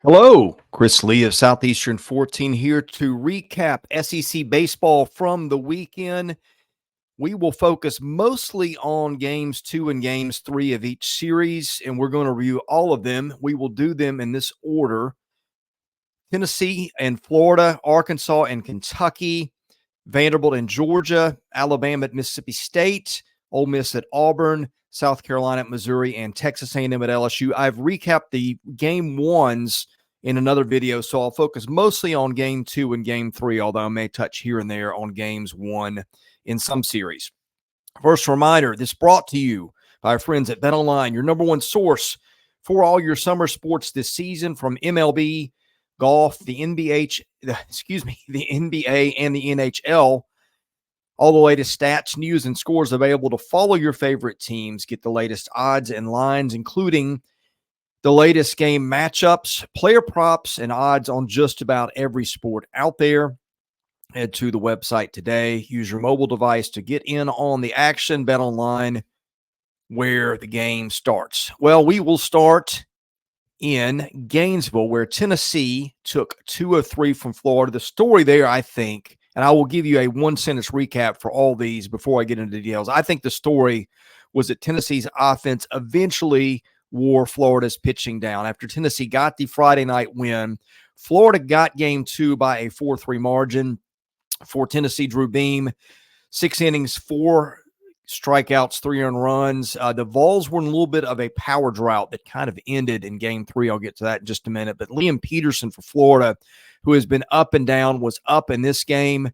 Hello, Chris Lee of Southeastern 14 here to recap SEC baseball from the weekend. We will focus mostly on games 2 and games 3 of each series, and we're going to review all of them. We will do them in this order: Tennessee and Florida, Arkansas and Kentucky, Vanderbilt and Georgia, Alabama at Mississippi State, Ole Miss at Auburn, South Carolina at Missouri, and Texas A&M at LSU. I've recapped the game ones in another video, so I'll focus mostly on game 2 and game 3, although I may touch here and there on games 1 in some series. First reminder, this brought to you by our friends at BetOnline, your number one source for all your summer sports this season, from MLB, golf, the NBA, the NBA and the NHL. All the latest stats, news, and scores available to follow your favorite teams. Get the latest odds and lines, including the latest game matchups, player props, and odds on just about every sport out there. Head to the website today. Use your mobile device to get in on the action. Bet online where the game starts. Well, we will start in Gainesville, where Tennessee took 2 of 3 from Florida. The story there, I think, and I will give you a one-sentence recap for all these before I get into the details. I think the story was that Tennessee's offense eventually wore Florida's pitching down. After Tennessee got the Friday night win, Florida got game 2 by a 4-3 margin. For Tennessee, Drew Beam, 6 innings, 4 strikeouts, 3 earned runs. The Vols were in a little bit of a power drought that kind of ended in game 3. I'll get to that in just a minute. But Liam Peterson for Florida, who has been up and down, was up in this game.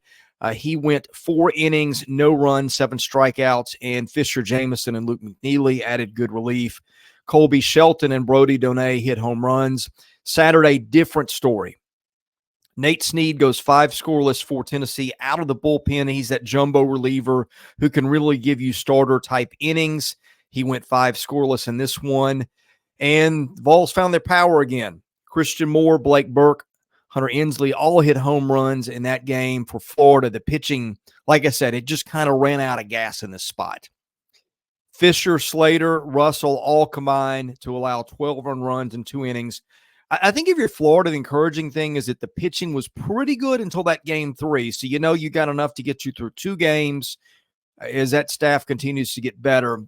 He went 4 innings, no runs, 7 strikeouts, and Fisher Jameson and Luke McNeely added good relief. Colby Shelton and Brody Donay hit home runs. Saturday, different story. Nate Snead goes 5 scoreless for Tennessee out of the bullpen. He's that jumbo reliever who can really give you starter-type innings. He went 5 scoreless in this one. And the Vols found their power again. Christian Moore, Blake Burke, Hunter Ensley all hit home runs in that game for Florida. The pitching, like I said, it just kind of ran out of gas in this spot. Fisher, Slater, Russell all combined to allow 12 earned runs in 2 innings. I think if you're Florida, the encouraging thing is that the pitching was pretty good until that game 3. So you know you got enough to get you through 2 games as that staff continues to get better.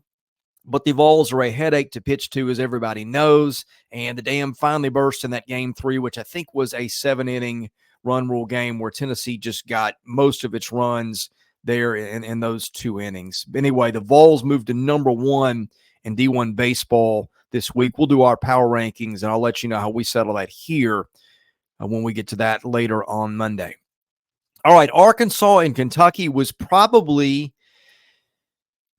But the Vols are a headache to pitch to, as everybody knows. And the dam finally burst in that game 3, which I think was a 7-inning run rule game where Tennessee just got most of its runs there in those 2 innings. Anyway, the Vols moved to number 1 in D1 baseball this week. We'll do our power rankings, and I'll let you know how we settle that here when we get to that later on Monday. All right, Arkansas and Kentucky was probably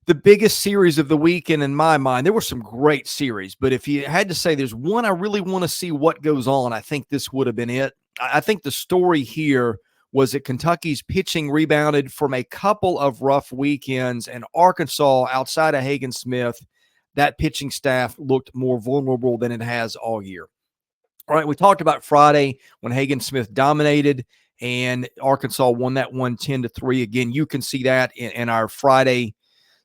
the biggest series of the weekend in my mind. There were some great series, but if you had to say there's one I really want to see what goes on, I think this would have been it. I think the story here was that Kentucky's pitching rebounded from a couple of rough weekends, and Arkansas, outside of Hagen Smith, that pitching staff looked more vulnerable than it has all year. All right, we talked about Friday when Hagen Smith dominated, and Arkansas won that one 10-3. Again, you can see that in our Friday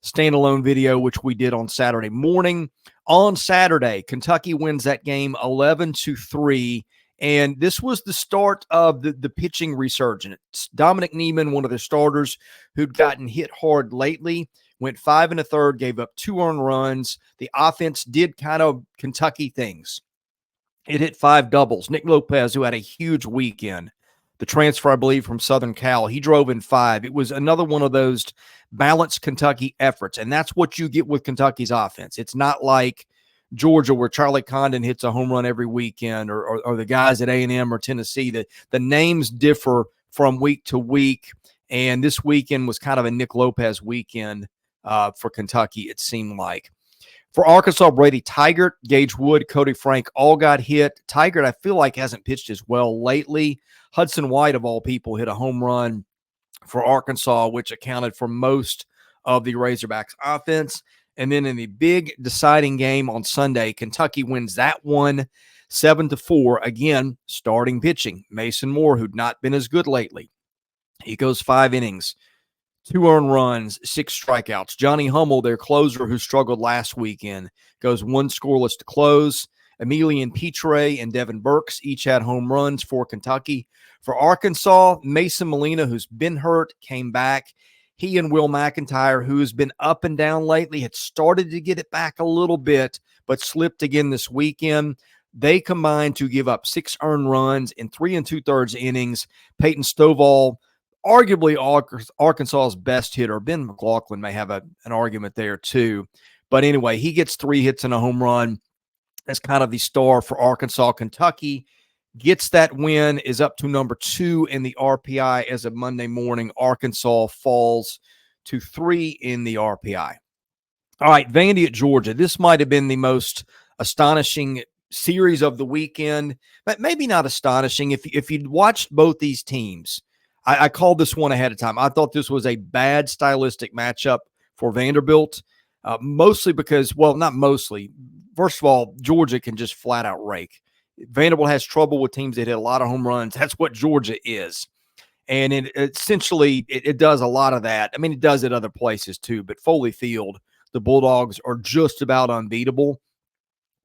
standalone video, which we did on Saturday morning. On Saturday, Kentucky wins that game 11-3, and this was the start of the pitching resurgence. Dominic Neiman, one of the starters who'd gotten hit hard lately, went 5 1/3, gave up 2 earned runs. The offense did kind of Kentucky things. It hit 5 doubles. Nick Lopez, who had a huge weekend, the transfer, I believe, from Southern Cal, he drove in 5. It was another one of those balanced Kentucky efforts, and that's what you get with Kentucky's offense. It's not like Georgia, where Charlie Condon hits a home run every weekend, or the guys at A&M or Tennessee. The names differ from week to week, and this weekend was kind of a Nick Lopez weekend for Kentucky, it seemed like. For Arkansas, Brady Tigert, Gage Wood, Cody Frank all got hit. Tigert, I feel like, hasn't pitched as well lately. Hudson White, of all people, hit a home run for Arkansas, which accounted for most of the Razorbacks' offense. And then in the big deciding game on Sunday, Kentucky wins that one 7-4. Again, starting pitching. Mason Moore, who'd not been as good lately. He goes 5 innings, 2 earned runs, 6 strikeouts. Johnny Hummel, their closer, who struggled last weekend, goes 1 scoreless to close. Emilian Petre and Devin Burks each had home runs for Kentucky. For Arkansas, Mason Molina, who's been hurt, came back. He and Will McIntyre, who has been up and down lately, had started to get it back a little bit, but slipped again this weekend. They combined to give up 6 earned runs in 3 2/3 innings. Peyton Stovall, arguably Arkansas's best hitter. Ben McLaughlin may have an argument there too. But anyway, he gets 3 hits and a home run. That's kind of the star for Arkansas. Kentucky gets that win, is up to number 2 in the RPI as of Monday morning. Arkansas falls to 3 in the RPI. All right, Vandy at Georgia. This might have been the most astonishing series of the weekend, but maybe not astonishing. If you'd watched both these teams, I called this one ahead of time. I thought this was a bad stylistic matchup for Vanderbilt, mostly because, well, not mostly. First of all, Georgia can just flat out rake. Vanderbilt has trouble with teams that hit a lot of home runs. That's what Georgia is. And it does a lot of that. I mean, it does at other places too, but Foley Field, the Bulldogs are just about unbeatable.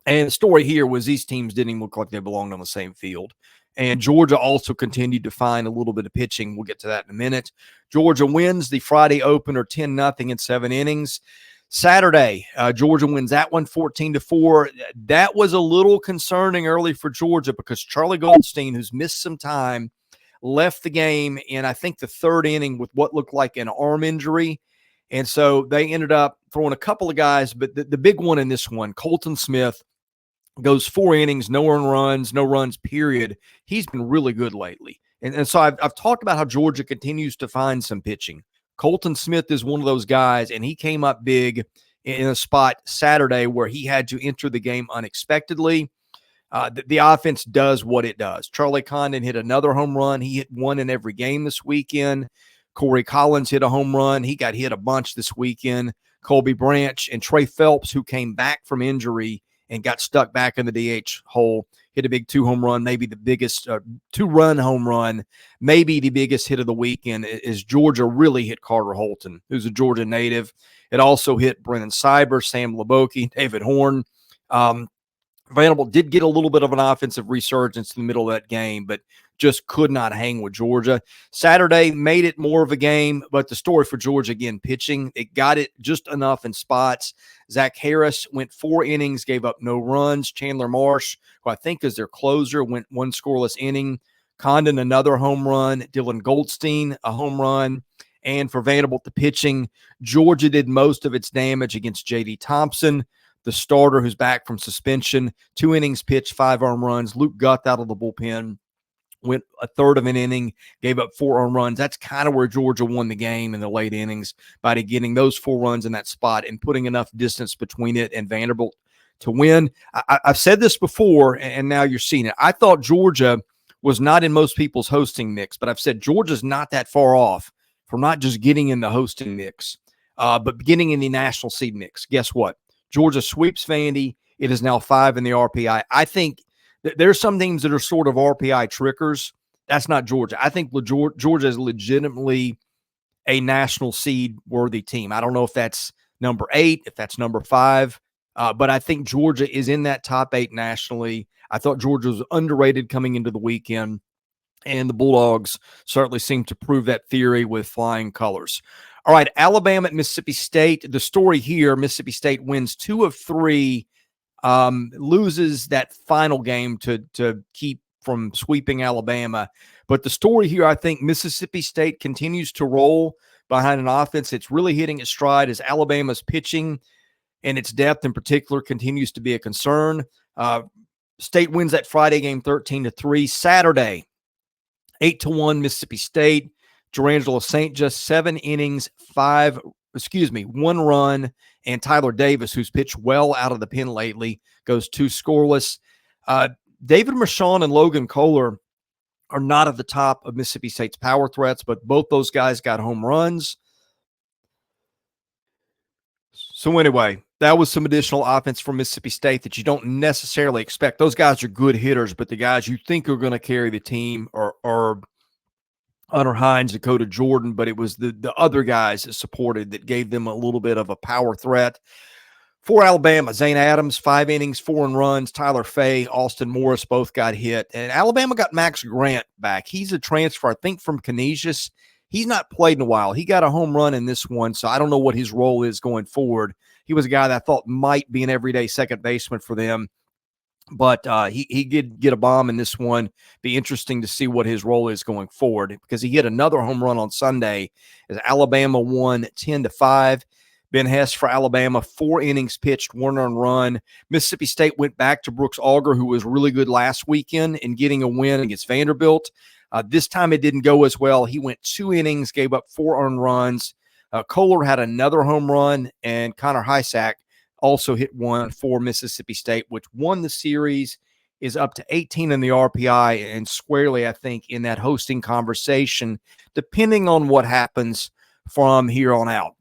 And the story here was these teams didn't even look like they belonged on the same field. And Georgia also continued to find a little bit of pitching. We'll get to that in a minute. Georgia wins the Friday opener 10-0 in 7 innings. Saturday, Georgia wins that one 14-4. That was a little concerning early for Georgia because Charlie Goldstein, who's missed some time, left the game in, I think, the 3rd inning with what looked like an arm injury. And so they ended up throwing a couple of guys, but the big one in this one, Colton Smith, goes 4 innings, no earned runs, no runs, period. He's been really good lately. And so I've talked about how Georgia continues to find some pitching. Colton Smith is one of those guys, and he came up big in a spot Saturday where he had to enter the game unexpectedly. The offense does what it does. Charlie Condon hit another home run. He hit 1 in every game this weekend. Corey Collins hit a home run. He got hit a bunch this weekend. Colby Branch and Trey Phelps, who came back from injury and got stuck back in the DH hole, hit a big 2 home run, maybe the biggest 2-run home run, maybe the biggest hit of the weekend is Georgia really hit Carter Holton, who's a Georgia native. It also hit Brennan Cyber, Sam Leboki, David Horn. Vanderbilt did get a little bit of an offensive resurgence in the middle of that game, but just could not hang with Georgia. Saturday made it more of a game, but the story for Georgia, again, pitching. It got it just enough in spots. Zach Harris went 4 innings, gave up no runs. Chandler Marsh, who I think is their closer, went 1 scoreless inning. Condon, another home run. Dylan Goldstein, a home run. And for Vanderbilt, the pitching, Georgia did most of its damage against J.D. Thompson, the starter who's back from suspension. 2 innings pitched, 5 earned runs. Luke Guth out of the bullpen went a third of an inning, gave up 4 earned runs. That's kind of where Georgia won the game in the late innings by getting those 4 runs in that spot and putting enough distance between it and Vanderbilt to win. I've said this before, and now you're seeing it. I thought Georgia was not in most people's hosting mix, but I've said Georgia's not that far off from not just getting in the hosting mix, but getting in the national seed mix. Guess what? Georgia sweeps Vandy. It is now 5 in the RPI. I think there's some teams that are sort of RPI trickers. That's not Georgia. I think Georgia is legitimately a national seed worthy team. I don't know if that's number 8, if that's number 5, but I think Georgia is in that top 8 nationally. I thought Georgia was underrated coming into the weekend, and the Bulldogs certainly seem to prove that theory with flying colors. All right, Alabama at Mississippi State. The story here, Mississippi State wins 2 of 3, loses that final game to keep from sweeping Alabama. But the story here, I think Mississippi State continues to roll behind an offense that's really hitting its stride as Alabama's pitching and its depth in particular continues to be a concern. State wins that Friday game 13-3. Saturday, 8-1 Mississippi State. Jerangelo St. just 7 innings, 1 run, and Tyler Davis, who's pitched well out of the pen lately, goes 2 scoreless. David Mershon and Logan Kohler are not at the top of Mississippi State's power threats, but both those guys got home runs. So anyway, that was some additional offense from Mississippi State that you don't necessarily expect. Those guys are good hitters, but the guys you think are going to carry the team are Hunter Hines, Dakota Jordan, but it was the other guys that supported that gave them a little bit of a power threat. For Alabama, Zane Adams, 5 innings, 4 runs. Tyler Fay, Austin Morris both got hit. And Alabama got Max Grant back. He's a transfer, I think, from Canisius. He's not played in a while. He got a home run in this one, so I don't know what his role is going forward. He was a guy that I thought might be an everyday second baseman for them. But he did get a bomb in this one. Be interesting to see what his role is going forward, because he hit another home run on Sunday as Alabama won 10-5. Ben Hess for Alabama, 4 innings pitched, 1 earned run. Mississippi State went back to Brooks Auger, who was really good last weekend in getting a win against Vanderbilt. This time it didn't go as well. He went 2 innings, gave up 4 earned runs. Kohler had another home run, and Connor Hysack also hit one for Mississippi State, which won the series, is up to 18 in the RPI, and squarely, I think, in that hosting conversation, depending on what happens from here on out.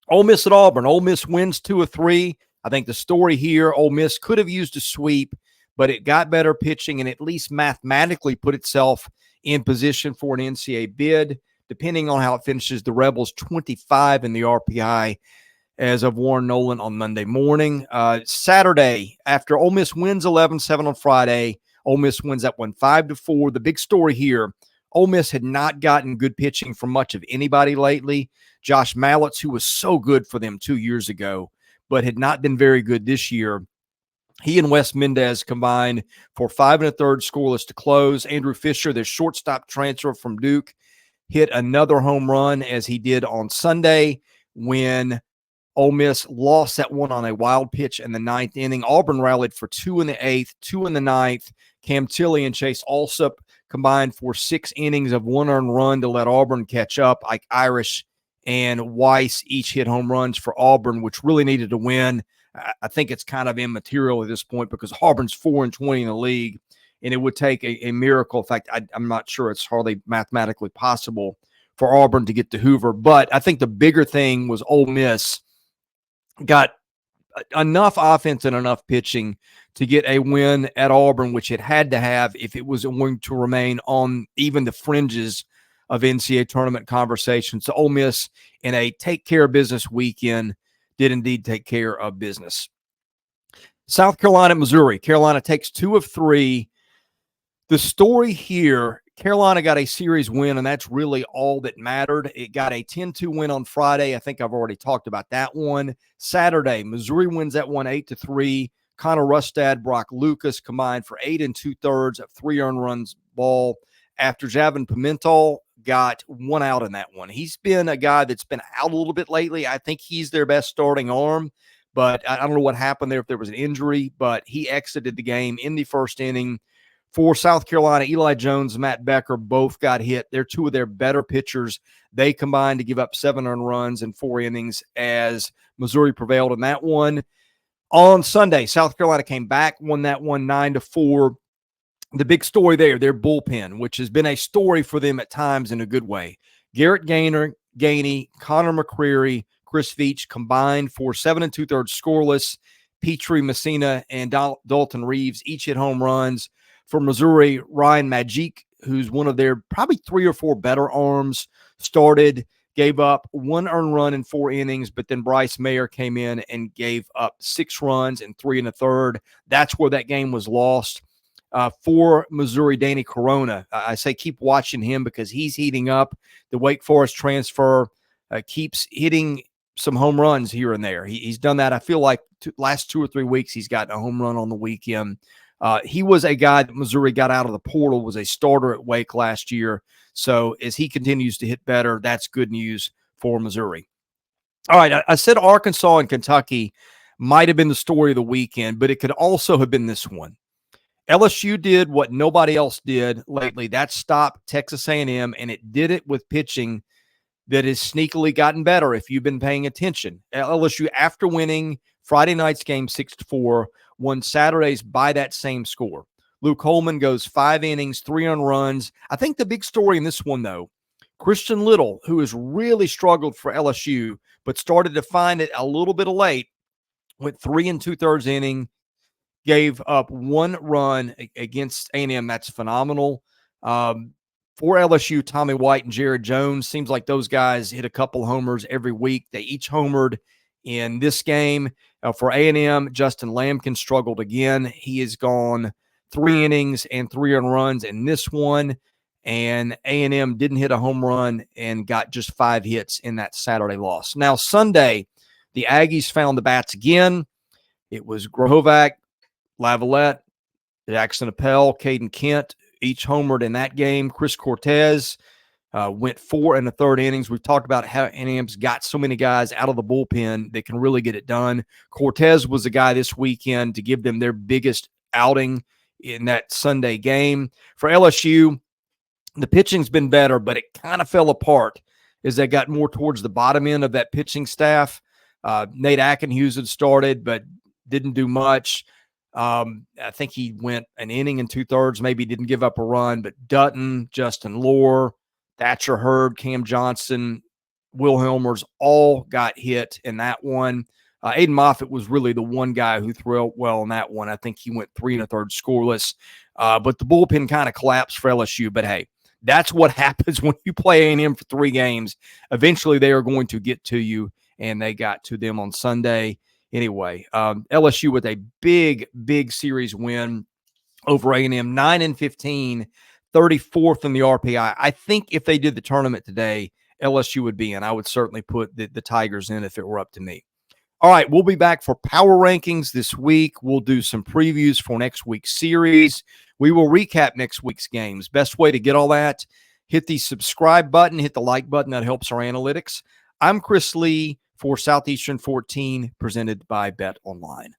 Ole Miss at Auburn. Ole Miss wins 2 of 3. I think the story here, Ole Miss could have used a sweep, but it got better pitching and at least mathematically put itself in position for an NCAA bid. Depending on how it finishes, the Rebels 25 in the RPI as of Warren Nolan on Monday morning. Saturday, after Ole Miss wins 11-7 on Friday, Ole Miss wins that one 5-4. The big story here, Ole Miss had not gotten good pitching from much of anybody lately. Josh Mallitz, who was so good for them 2 years ago, but had not been very good this year. He and Wes Mendez combined for 5 1/3 scoreless to close. Andrew Fisher, their shortstop transfer from Duke, hit another home run, as he did on Sunday when Ole Miss lost that one on a wild pitch in the 9th inning. Auburn rallied for 2 in the 8th, 2 in the 9th. Cam Tilley and Chase Alsop combined for 6 innings of 1 earned run to let Auburn catch up. Ike Irish and Weiss each hit home runs for Auburn, which really needed to win. I think it's kind of immaterial at this point because Auburn's 4-20 in the league, and it would take a miracle. In fact, I'm not sure it's hardly mathematically possible for Auburn to get to Hoover. But I think the bigger thing was Ole Miss got enough offense and enough pitching to get a win at Auburn, which it had to have if it was going to remain on even the fringes of NCAA tournament conversation. So Ole Miss, in a take care of business weekend, did indeed take care of business. South Carolina, Missouri. Carolina takes 2 of 3. The story here, Carolina got a series win, and that's really all that mattered. It got a 10-2 win on Friday. I think I've already talked about that one. Saturday, Missouri wins that one 8-3. Connor Rustad, Brock Lucas combined for 8 2/3 of 3 earned runs ball after Javin Pimentel got 1 out in that one. He's been a guy that's been out a little bit lately. I think he's their best starting arm, but I don't know what happened there, if there was an injury, but he exited the game in the 1st inning. For South Carolina, Eli Jones, Matt Becker both got hit. They're 2 of their better pitchers. They combined to give up 7 earned runs in 4 innings as Missouri prevailed in that one. On Sunday, South Carolina came back, won that one 9-4. The big story there, their bullpen, which has been a story for them at times in a good way. Garrett Gainey, Connor McCreary, Chris Veach combined for 7 2/3 scoreless. Petrie, Messina, and Dalton Reeves each hit home runs. For Missouri, Ryan Magic, who's one of their probably 3 or 4 better arms, started, gave up 1 earned run in 4 innings, but then Bryce Mayer came in and gave up 6 runs in 3 1/3. That's where that game was lost. For Missouri, Danny Corona, I say keep watching him because he's heating up. The Wake Forest transfer keeps hitting some home runs here and there. He's done that. I feel like last 2 or 3 weeks he's gotten a home run on the weekend. He was a guy that Missouri got out of the portal, was a starter at Wake last year. So as he continues to hit better, that's good news for Missouri. All right, I said Arkansas and Kentucky might have been the story of the weekend, but it could also have been this one. LSU did what nobody else did lately. That stopped Texas A&M, and it did it with pitching that has sneakily gotten better if you've been paying attention. LSU, after winning Friday night's game 6-4, won Saturdays by that same score. Luke Holman goes 5 innings, 3 earned runs. I think the big story in this one, though, Christian Little, who has really struggled for LSU, but started to find it a little bit late, went 3 2/3 inning, gave up 1 run against A&M. That's phenomenal. For LSU, Tommy White and Jared Jones, seems like those guys hit a couple homers every week. They each homered in this game. For A&M, Justin Lampkin struggled again. He has gone 3 innings and 3 earned runs in this one, and A&M didn't hit a home run and got just 5 hits in that Saturday loss. Now, Sunday, the Aggies found the bats again. It was Grohovac, Lavalette, Jackson Appel, Caden Kent, each homered in that game. Chris Cortez went 4 1/3 innings. We've talked about how A&M's got so many guys out of the bullpen that can really get it done. Cortez was the guy this weekend to give them their biggest outing in that Sunday game. For LSU, the pitching's been better, but it kind of fell apart as they got more towards the bottom end of that pitching staff. Nate Ackenhughes had started, but didn't do much. I think he went an inning and 2/3, maybe didn't give up a run, but Dutton, Justin Lohr, Thatcher Hurd, Cam Johnson, Will Helmers all got hit in that one. Aiden Moffitt was really the one guy who threw out well in that one. I think he went 3 1/3 scoreless. But the bullpen kind of collapsed for LSU. But, hey, that's what happens when you play A&M for 3 games. Eventually they are going to get to you, and they got to them on Sunday. Anyway, LSU with a big, big series win over A&M, 9-15, 34th in the RPI. I think if they did the tournament today, LSU would be in. I would certainly put the Tigers in if it were up to me. All right, we'll be back for power rankings this week. We'll do some previews for next week's series. We will recap next week's games. Best way to get all that, hit the subscribe button, hit the like button. That helps our analytics. I'm Chris Lee for Southeastern 14, presented by Bet Online.